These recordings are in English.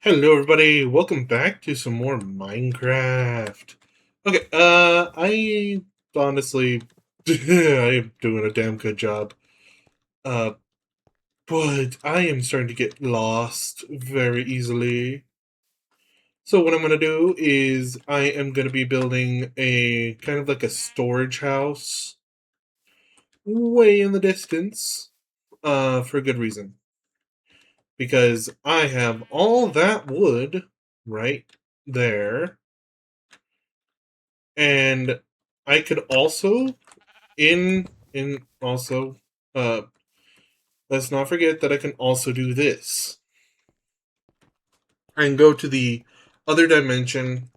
Hello everybody, welcome back to some more Minecraft. Okay, I honestly I am doing a damn good job. Uh but I am starting to get lost very easily. So what I'm gonna do is I am gonna be building a kind of like a storage house way in the distance, for a good reason. Because I have all that wood right there. And I could also in also uh let's not forget that I can also do this. I can go to the other dimension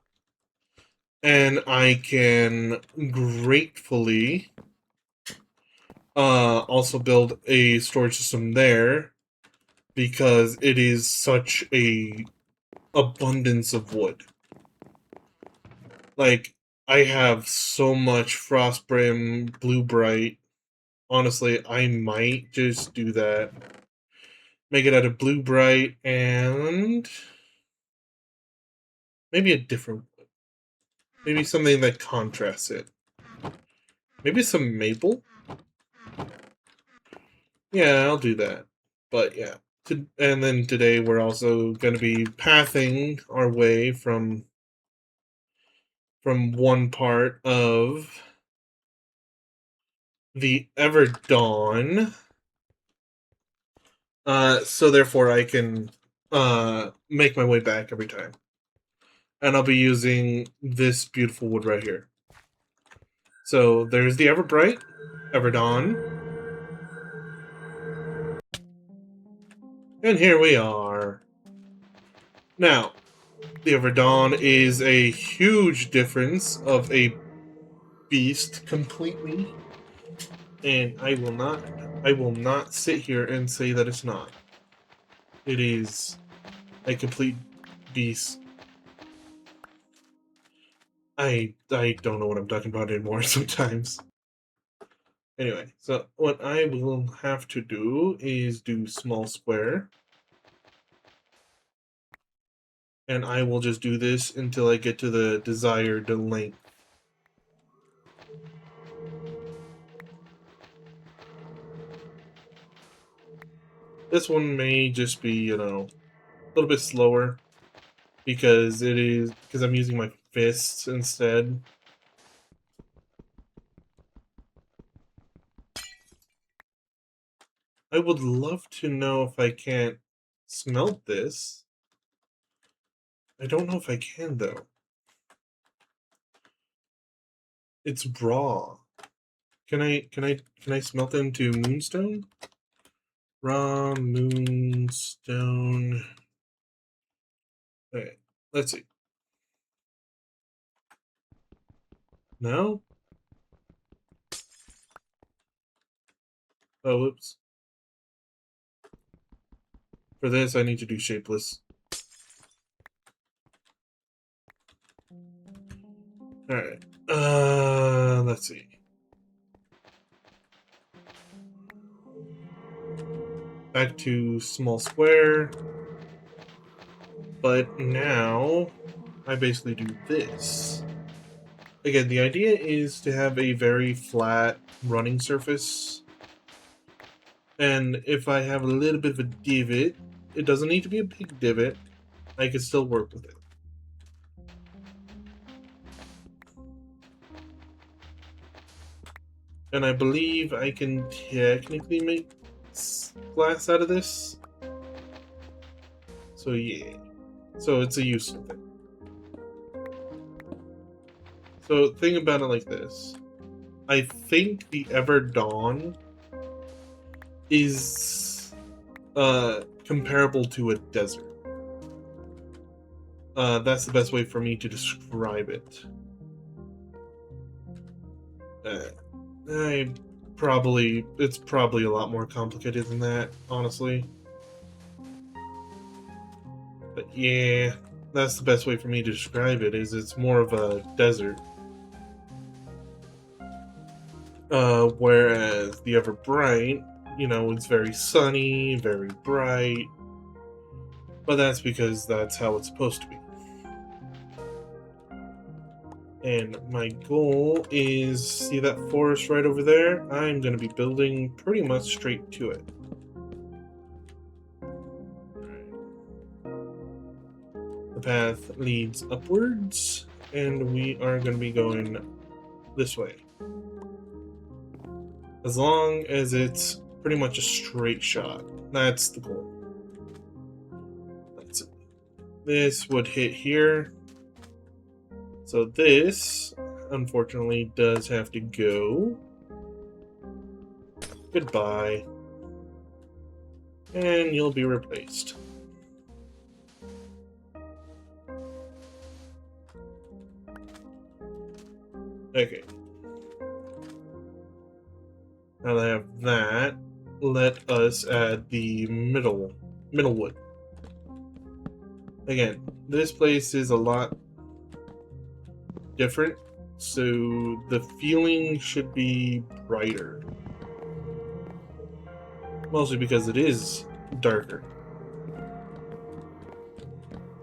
and I can gratefully also build a storage system there because it is such a abundance of wood. Like I have so much frostbrim, blue bright. Honestly, I might just do that. Make it out of blue bright and maybe a different wood. Maybe something that contrasts it. Maybe some maple? Yeah, I'll do that. But yeah. And then today we're also going to be pathing our way from one part of the Everdawn. So therefore I can make my way back every time. And I'll be using this beautiful wood right here. So there's the Everbright, Everdawn, and here we are. Now, the Everdawn is a huge difference of a beast completely, and I will not sit here and say that it's not. It is a complete beast. I don't know what I'm talking about anymore sometimes. Anyway, so what I will have to do is do small square. And I will just do this until I get to the desired length. This one may just be, a little bit slower because I'm using my fists instead. I would love to know if I can't smelt this. I don't know if I can though. It's raw. Can I smelt it into moonstone? Raw moonstone. Okay, let's see. No? Oh, whoops. For this, I need to do shapeless. Alright. Let's see. Back to small square. But now, I basically do this. Again, the idea is to have a very flat running surface. And if I have a little bit of a divot, it doesn't need to be a big divot. I can still work with it. And I believe I can technically make glass out of this. So yeah. So it's a useful thing. So think about it like this. I think the Everdawn is comparable to a desert. That's the best way for me to describe it. It's probably a lot more complicated than that, honestly. But yeah, that's the best way for me to describe it. Is it's more of a desert. Whereas the Everbright, it's very sunny, very bright. But that's because that's how it's supposed to be. And my goal is, see that forest right over there? I'm going to be building pretty much straight to it. The path leads upwards, and we are going to be going this way. As long as it's pretty much a straight shot. That's the goal. That's it. This would hit here. So this, unfortunately, does have to go. Goodbye. And you'll be replaced. Okay. Now that I have that, let us add the middle wood. Again, this place is a lot different, so the feeling should be brighter. Mostly because it is darker.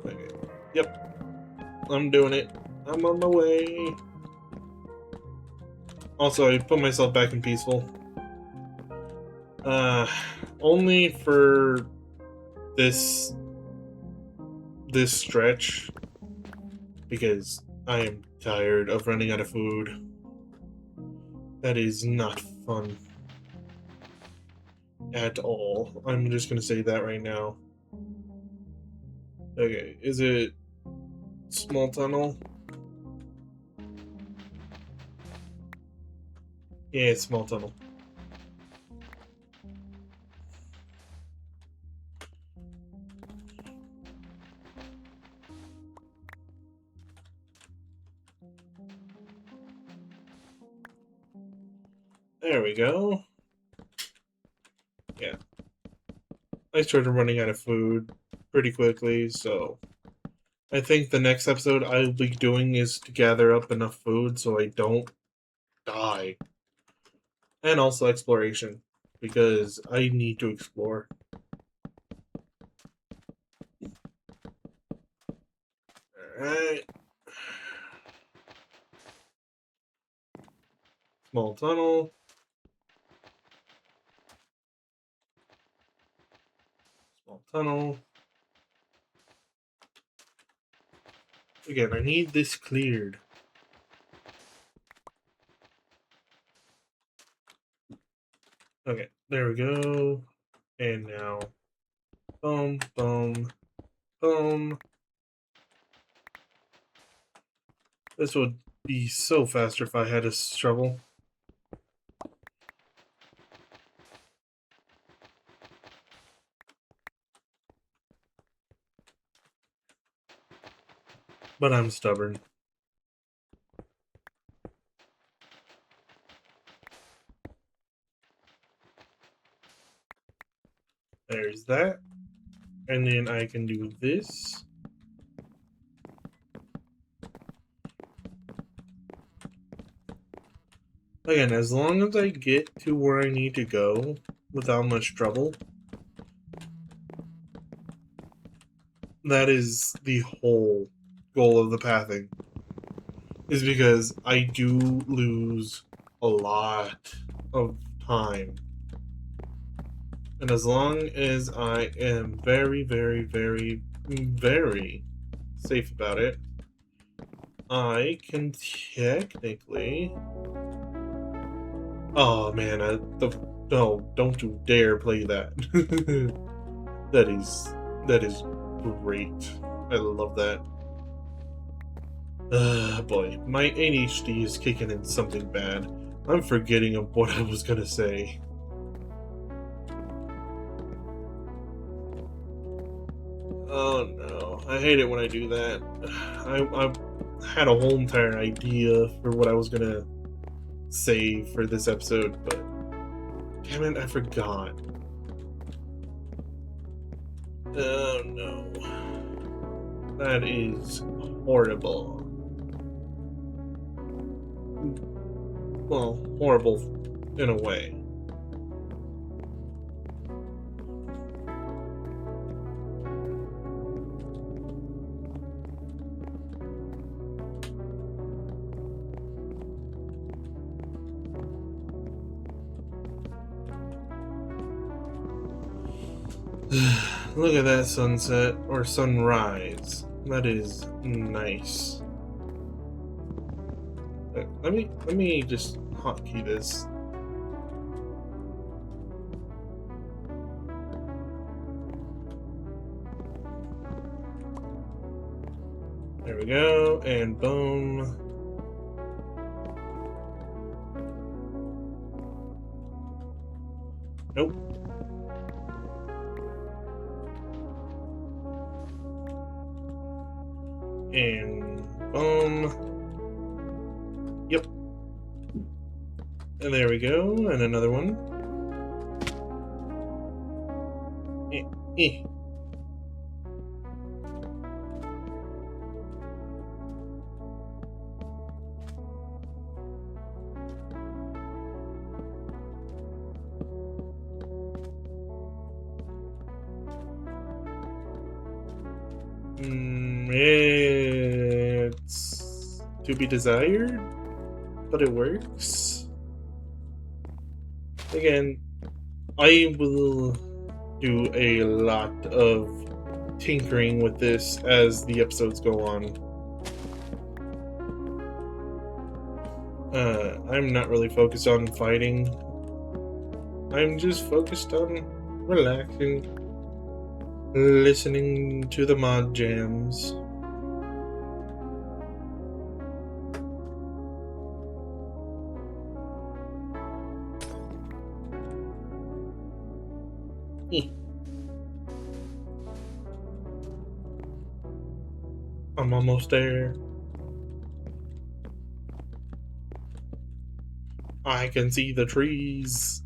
Okay. Yep. I'm doing it. I'm on my way. Also, I put myself back in peaceful. Only for this stretch, because I am tired of running out of food. That is not fun at all. I'm just gonna say that right now. Okay, is it small tunnel? Yeah, it's small tunnel. There we go. Yeah. I started running out of food pretty quickly, so I think the next episode I'll be doing is to gather up enough food so I don't die. And also exploration, because I need to explore. Alright. Small tunnel. Small tunnel. Again, I need this cleared. Okay, there we go. And now, boom, boom, boom. This would be so faster if I had a shovel. But I'm stubborn. There's that. And then I can do this. Again, as long as I get to where I need to go without much trouble, that is the whole goal of the pathing. Is because I do lose a lot of time. And as long as I am very, very, very, very safe about it, I can technically... Oh man, no, don't you dare play that. That is great. I love that. Boy, my ADHD is kicking in something bad. I'm forgetting of what I was gonna say. Oh no, I hate it when I do that. I had a whole entire idea for what I was gonna say for this episode, but damn it, I forgot. Oh no. That is horrible. Well, horrible in a way. Look at that sunset or sunrise. That is nice. Let me just hotkey this. There we go, and boom. Nope. And boom. Yep. And there we go, and another one. Eh. It's to be desired, but it works. Again, I will do a lot of tinkering with this as the episodes go on. I'm not really focused on fighting. I'm just focused on relaxing, listening to the mod jams. I'm almost there. I can see the trees.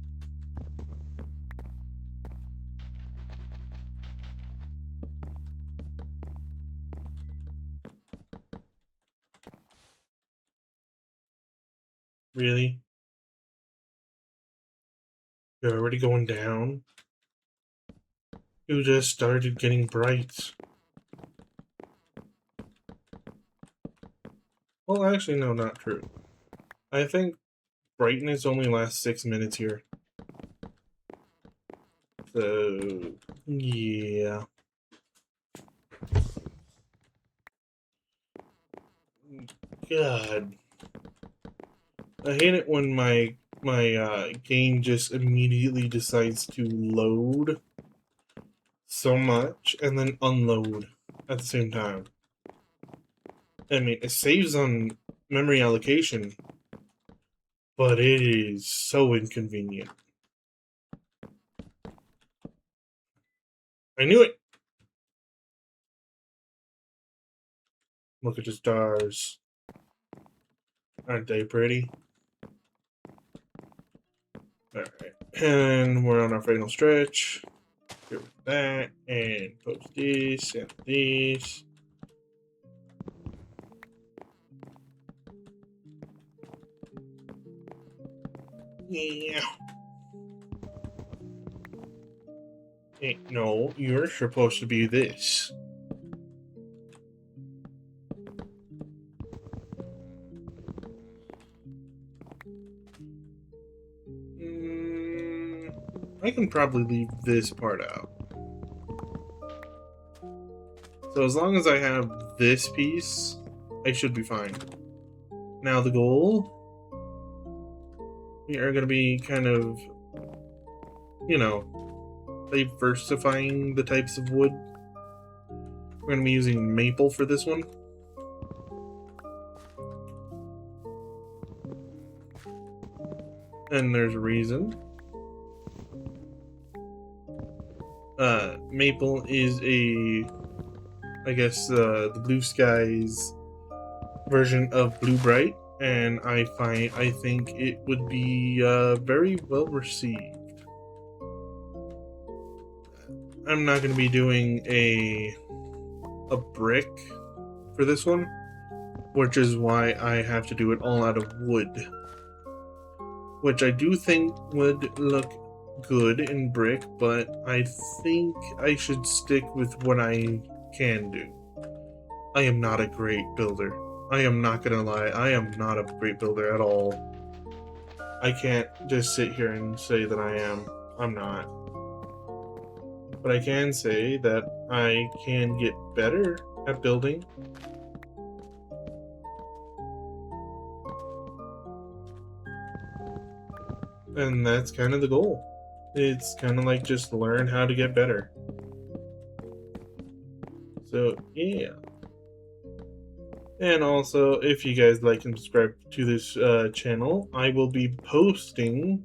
Really? You're already going down? You just started getting bright. Well, actually, no, not true. I think brightness only lasts 6 minutes here. So, yeah. God. I hate it when my game just immediately decides to load so much and then unload at the same time. I mean, it saves on memory allocation, but it is so inconvenient. I knew it! Look at the stars. Aren't they pretty? Alright, and we're on our final stretch. Here with that, and post this, and this. Yeah. Hey, no, you're supposed to be this. I can probably leave this part out. So as long as I have this piece, I should be fine. Now the goal, we are going to be kind of, you know, diversifying the types of wood. We're going to be using maple for this one. And there's a reason. Maple is I guess, the Blue Skies version of Blue Bright, and I think it would be very well received. I'm not going to be doing a brick for this one, which is why I have to do it all out of wood, which I do think would look good in brick, but I think I should stick with what I can do. I am not a great builder. I am not gonna lie, I am not a great builder at all. I can't just sit here and say that I am. I'm not. But I can say that I can get better at building. And that's kind of the goal. It's kind of like just learn how to get better. So, yeah. And also, if you guys like and subscribe to this channel, I will be posting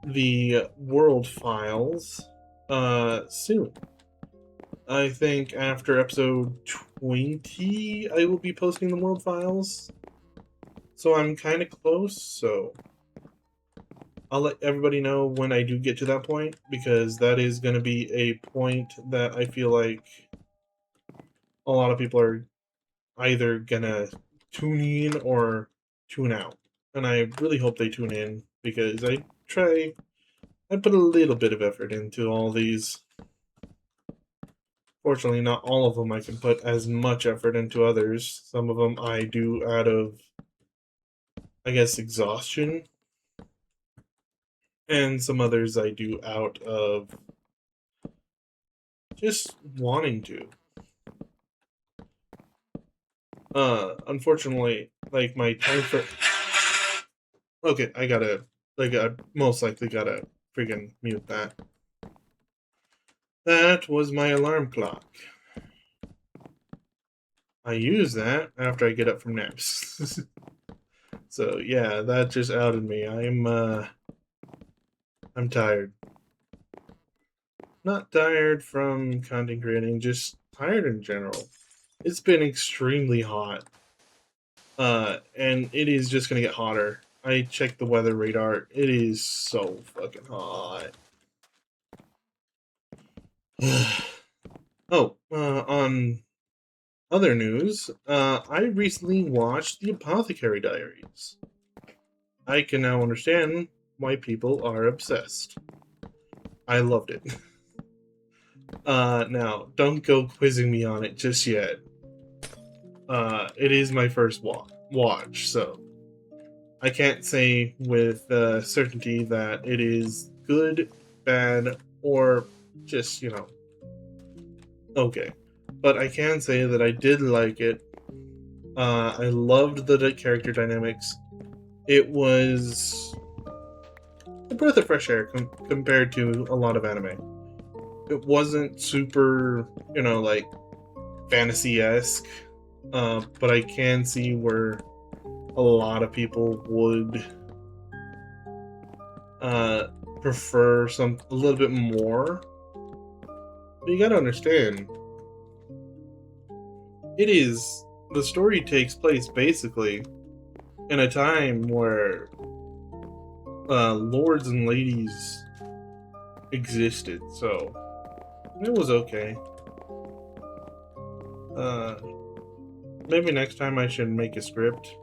the world files soon. I think after episode 20, I will be posting the world files. So I'm kind of close, so I'll let everybody know when I do get to that point, because that is going to be a point that I feel like a lot of people are either going to tune in or tune out. And I really hope they tune in, because I put a little bit of effort into all these. Fortunately, not all of them I can put as much effort into others. Some of them I do out of, I guess, exhaustion. And some others I do out of just wanting to. Unfortunately, like my time for. Okay, I most likely gotta freaking mute that. That was my alarm clock. I use that after I get up from naps. So yeah, that just outed me. I'm tired. Not tired from content creating, just tired in general. It's been extremely hot. And it is just gonna get hotter. I checked the weather radar. It is so fucking hot. On other news, I recently watched The Apothecary Diaries. I can now understand why people are obsessed. I loved it. Now, don't go quizzing me on it just yet. It is my first watch, so I can't say with certainty that it is good, bad, or just, okay. But I can say that I did like it. I loved the character dynamics. It was a breath of fresh air compared to a lot of anime. It wasn't super, like fantasy-esque, but I can see where a lot of people would prefer a little bit more. But you gotta understand, the story takes place basically in a time where lords and ladies existed, so it was okay. Maybe next time I should make a script,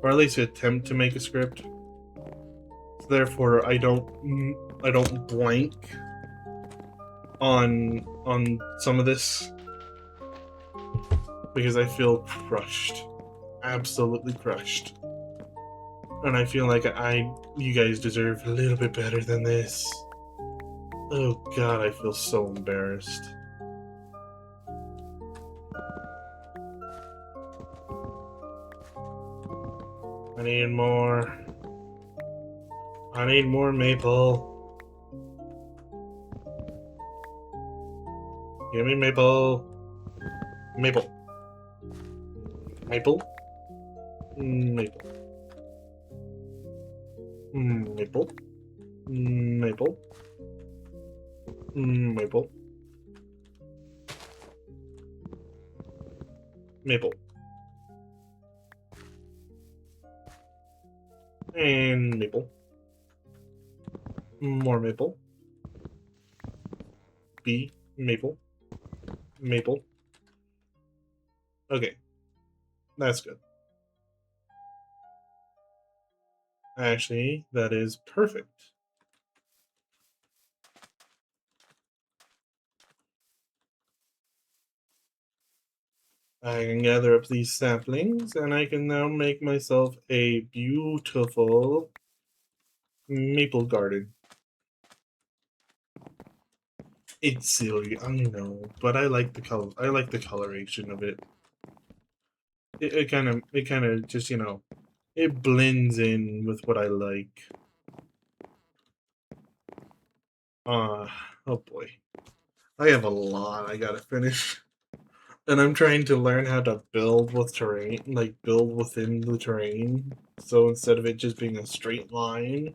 or at least attempt to make a script. So therefore, I don't blank on some of this, because I feel crushed, absolutely crushed, and I feel like you guys deserve a little bit better than this. Oh god, I feel so embarrassed. I need more. I need more maple. Give me maple. Maple. Maple. Maple. Maple. Maple. Maple. Maple. And maple. More maple. B. Maple. Maple. Okay. That's good. Actually, that is perfect. I can gather up these saplings, and I can now make myself a beautiful maple garden. It's silly, I know, but I like the color. I like the coloration of it. It kind of just it blends in with what I like. Oh boy, I have a lot I gotta finish, and I'm trying to learn how to build with terrain, like build within the terrain. So instead of it just being a straight line,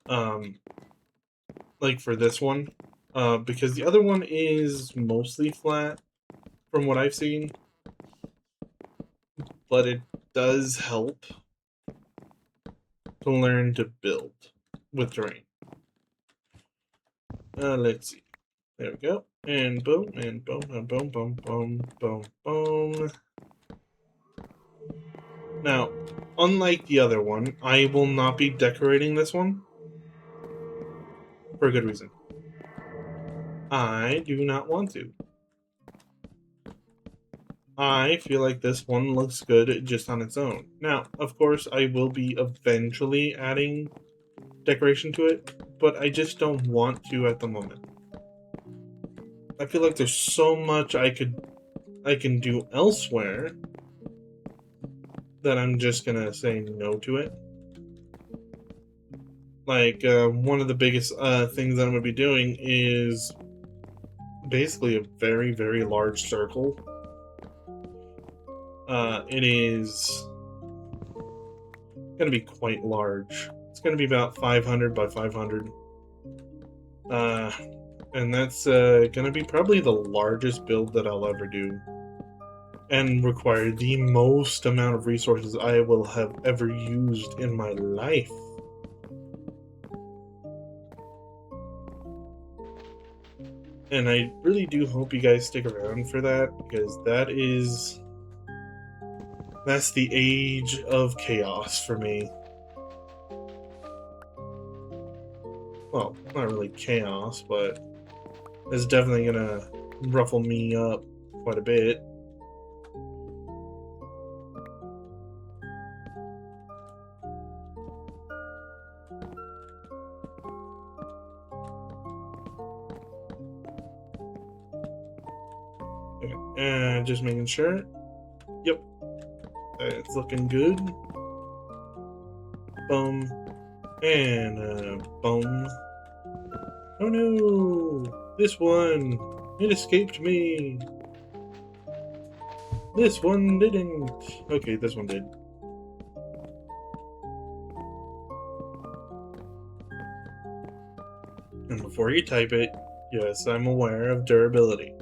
um, like for this one, because the other one is mostly flat from what I've seen, but it does help to learn to build with terrain. Let's see. There we go. And boom, and boom, and boom, boom, boom, boom, boom. Now, unlike the other one, I will not be decorating this one for a good reason. I do not want to. I feel like this one looks good just on its own. Now, of course, I will be eventually adding decoration to it, but I just don't want to at the moment. I feel like there's so much I can do elsewhere that I'm just gonna say no to it. Like one of the biggest things that I'm gonna be doing is basically a very very large circle. It is gonna be quite large. It's gonna be about 500 by 500. Uh, and that's gonna be probably the largest build that I'll ever do, and require the most amount of resources I will have ever used in my life. And I really do hope you guys stick around for that, because that's the age of chaos for me. Well, not really chaos, but it's definitely gonna ruffle me up quite a bit. Okay, and just making sure. Yep, it's looking good. Boom, and boom. Oh no! This one! It escaped me! This one didn't! Okay, this one did. And before you type it, yes, I'm aware of durability.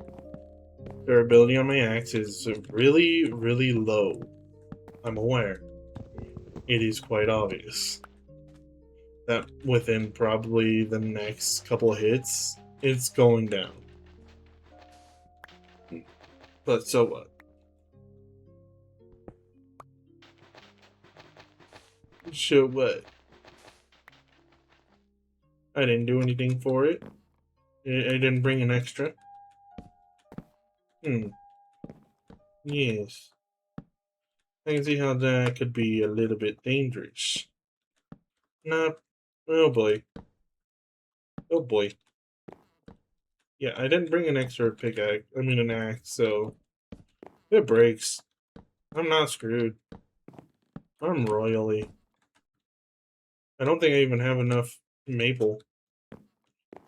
Durability on my axe is really, really low. I'm aware. It is quite obvious that within probably the next couple of hits, it's going down. But so what? So what? I didn't do anything for it. I didn't bring an extra. Yes. I can see how that could be a little bit dangerous. Nah. Oh boy. Oh boy. Yeah, I didn't bring an extra pickaxe. I mean an axe, so if it breaks, I'm not screwed. I'm royally. I don't think I even have enough maple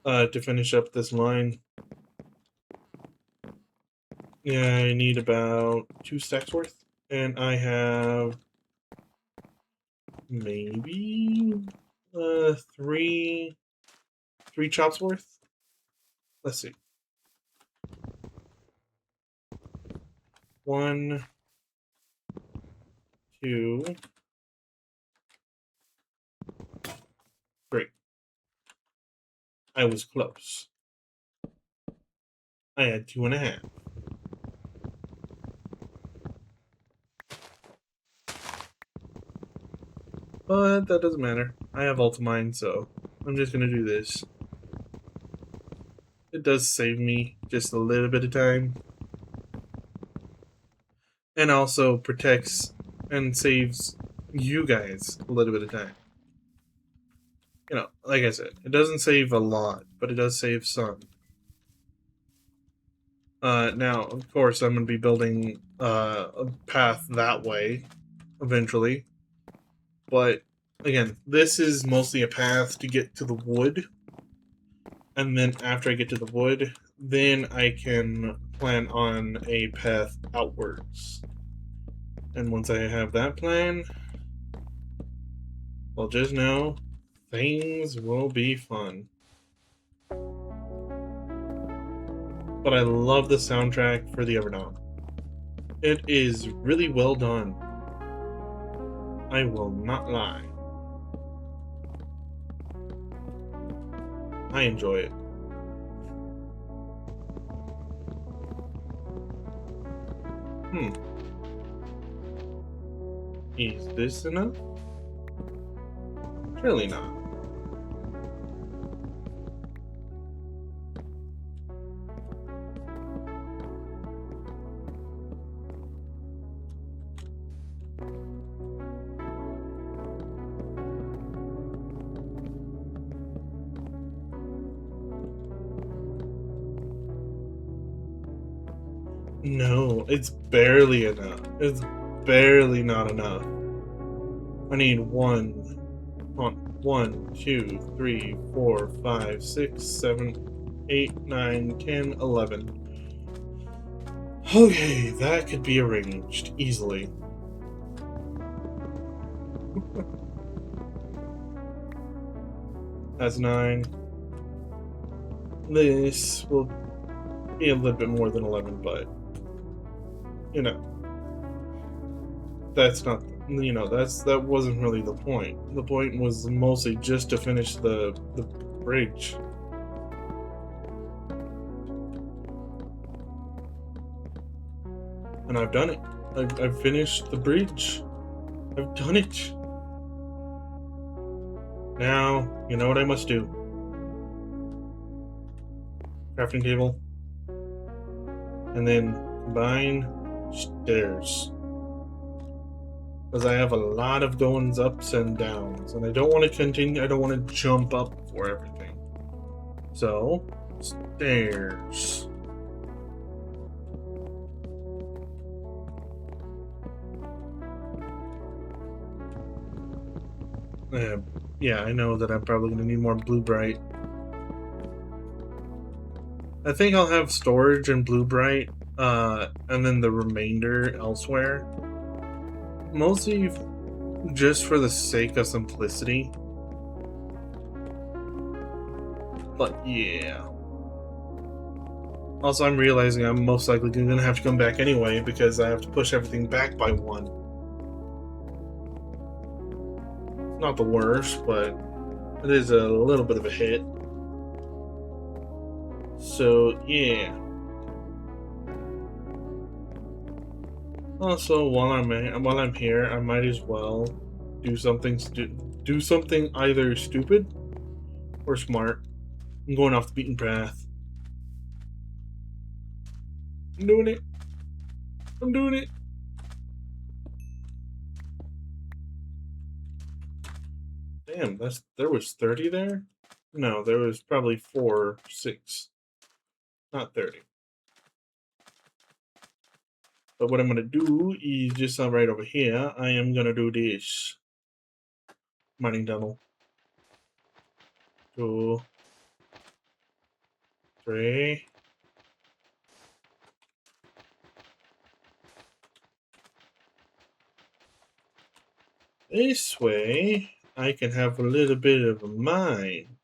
to finish up this line. Yeah, I need about 2 stacks worth, and I have maybe three chops worth. Let's see. 1, 2, 3. I was close. I had 2.5. But that doesn't matter. I have Ultimine, so I'm just gonna do this. It does save me just a little bit of time. And also protects and saves you guys a little bit of time. You know, like I said, it doesn't save a lot, but it does save some. Now, of course, I'm going to be building a path that way eventually. But again, this is mostly a path to get to the wood. And then after I get to the wood, then I can plan on a path outwards. And once I have that plan, well, just know things will be fun. But I love the soundtrack for the Everdawn. It is really well done. I will not lie. I enjoy it. Is this enough? Surely not. No, it's barely enough. It's barely not enough. I need 2, 3, 4, 5, 6, 7, 8, 9, 10, 11. Okay, that could be arranged easily. That's 9. This will be a little bit more than 11, but you know, that's not. That wasn't really the point. The point was mostly just to finish the bridge. And I've done it. I've finished the bridge. I've done it. Now, you know what I must do. Crafting table. And then combine stairs. Because I have a lot of goings ups and downs. And I don't want to continue, I don't want to jump up for everything. So, stairs. Yeah, I know that I'm probably going to need more blue bright. I think I'll have storage and blue bright, and then the remainder elsewhere. Mostly just for the sake of simplicity. But yeah. Also, I'm realizing I'm most likely going to have to come back anyway because I have to push everything back by 1. Not the worst, but it is a little bit of a hit. So, yeah. Also, while I'm here, I might as well do something either stupid or smart. I'm going off the beaten path. I'm doing it. I'm doing it. Damn, there was 30 there? No, there was probably 4, 6. Not 30. But what I'm gonna do is just right over here, I am gonna do this. Mining tunnel. 2, 3. This way, I can have a little bit of a mine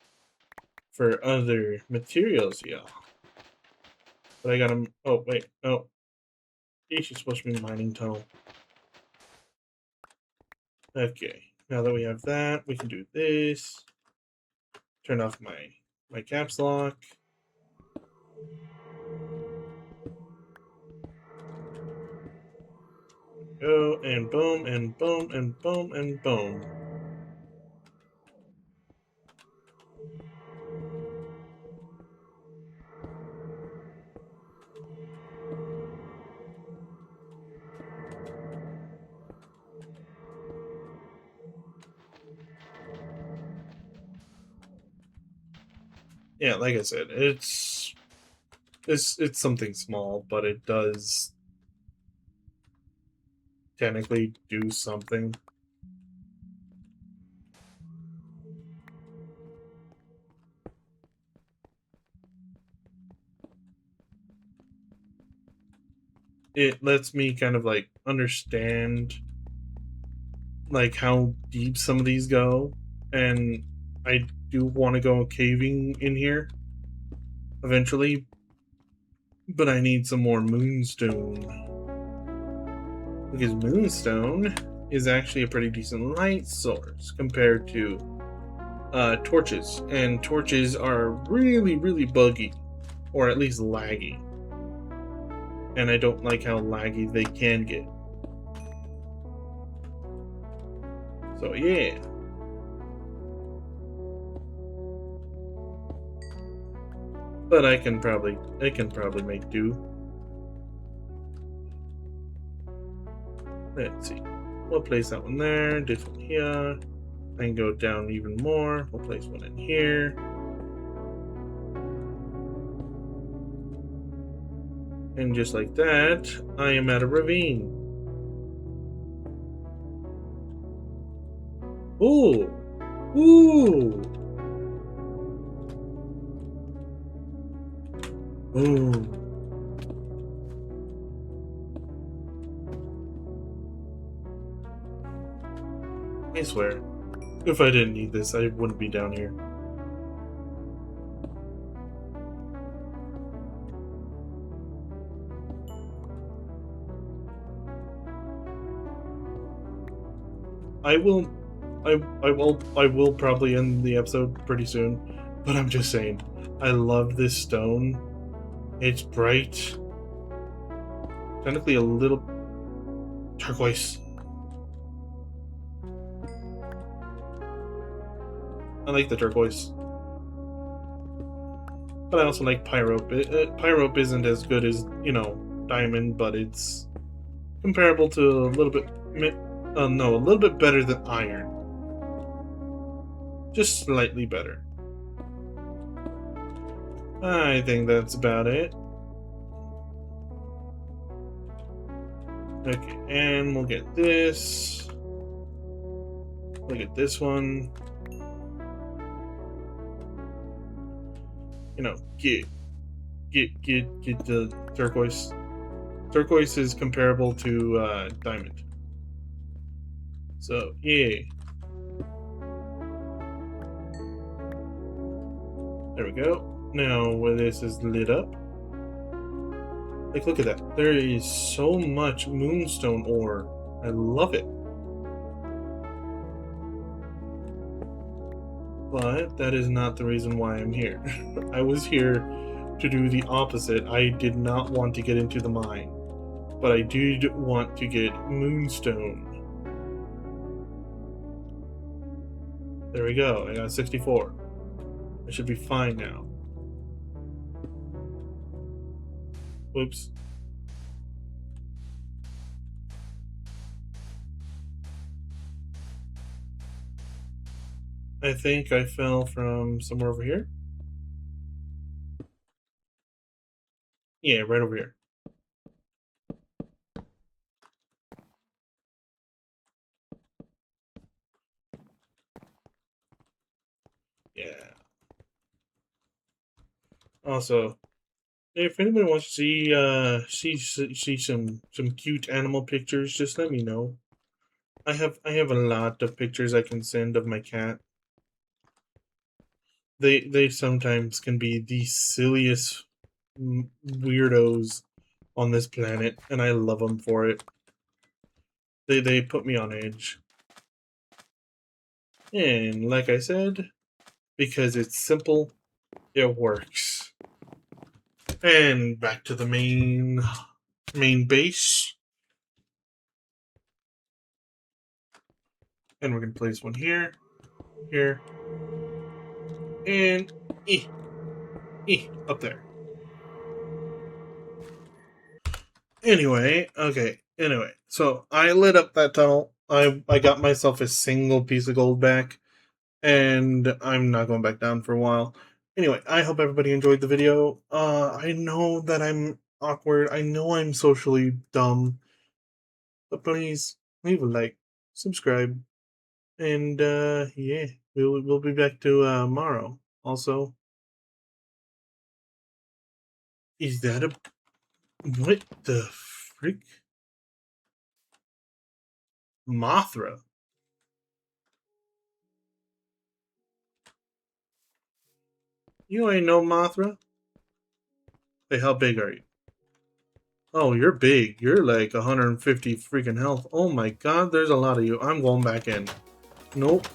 for other materials, y'all. But I gotta. Oh wait, no. This is supposed to be mining tunnel. Okay, now that we have that, we can do this. Turn off my caps lock. Go and boom and boom and boom and boom. yeah, like I said, it's something small, but it does technically do something. It lets me kind of like understand like how deep some of these go, and I do want to go caving in here eventually, but I need some more moonstone because moonstone is actually a pretty decent light source compared to torches, and torches are really buggy, or at least laggy, and I don't like how laggy they can get. So yeah. But I can probably make do. Let's see. We'll place that one there, this one here. I can go down even more. We'll place one in here. And just like that, I am at a ravine. Ooh! Ooh! Ooh! I swear, if I didn't need this, I wouldn't be down here. I will I will probably end the episode pretty soon, but I'm just saying, I love this stone. It's bright. Technically a little turquoise. I like the turquoise. But I also like pyrope. Pyrope isn't as good as, diamond, but it's comparable to a little bit no, a little bit better than iron. Just slightly better. I think that's about it. Okay, and we'll get this. We'll get this one. Get the turquoise. Turquoise is comparable to diamond. So, yeah. There we go. Now, where this is lit up. Like, look at that. There is so much moonstone ore. I love it. But that is not the reason why I'm here. I was here to do the opposite. I did not want to get into the mine, but I did want to get moonstone. There we go. I got 64. I should be fine now. Whoops. I think I fell from somewhere over here. Yeah, right over here. Yeah. Also, if anybody wants to see some cute animal pictures, just let me know. I have a lot of pictures I can send of my cat. They sometimes can be the silliest weirdos on this planet, and I love them for it. They put me on edge. And like I said, because it's simple, it works. And back to the main base. And we're gonna place one here, here, and up there. Anyway, so I lit up that tunnel. I got myself a single piece of gold back, and I'm not going back down for a while. Anyway, I hope everybody enjoyed the video. I know that I'm awkward. I know I'm socially dumb. But please leave a like, subscribe, and yeah, we'll be back to tomorrow. Also, is that a what the frick? Mothra? You ain't no Mothra. Hey, how big are you? Oh, you're big. You're like 150 freaking health. Oh my god, there's a lot of you. I'm going back in. Nope.